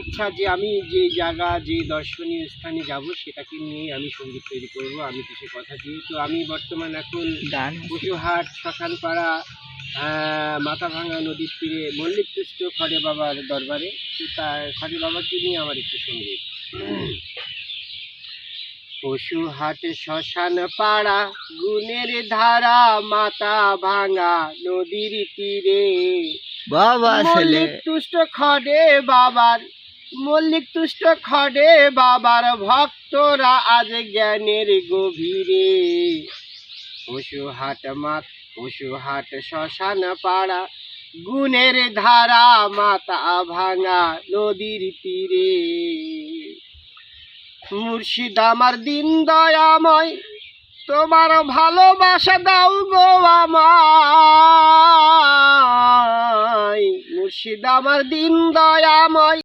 ইচ্ছা যে আমি যে জায়গা যে দর্শনীয় স্থানে যাব সেটাকে নিয়ে আমি সঙ্গীত তৈরি করব। আমি কিছু কথা দিয়ে তো আমি বর্তমান এখন পশুহাট শ্মশানপাড়া মাথাভাঙা নদীর তীরে মল্লিকতুষ্ট খড়ে বাবার দরবারে। তো তার খড়ে বাবাকে নিয়ে আমার একটু সঙ্গীত। পশুহাট শ্মশান পাড়া গুণের ধারা মাথা ভাঙা নদীর তীরে মল্লিক তুষ্ট খড়ে বাবার ভক্তরা আজ জ্ঞানের গভীরে। পশুহাট শ্মশান পাড়া গুণের ধারা মাথা ভাঙা নদীর তীরে। মুর্শিদ আমার দিন দয়াময় তোমার ভালোবাসা দাও গো আমায়। মুর্শিদ আমার দিন দয়াময়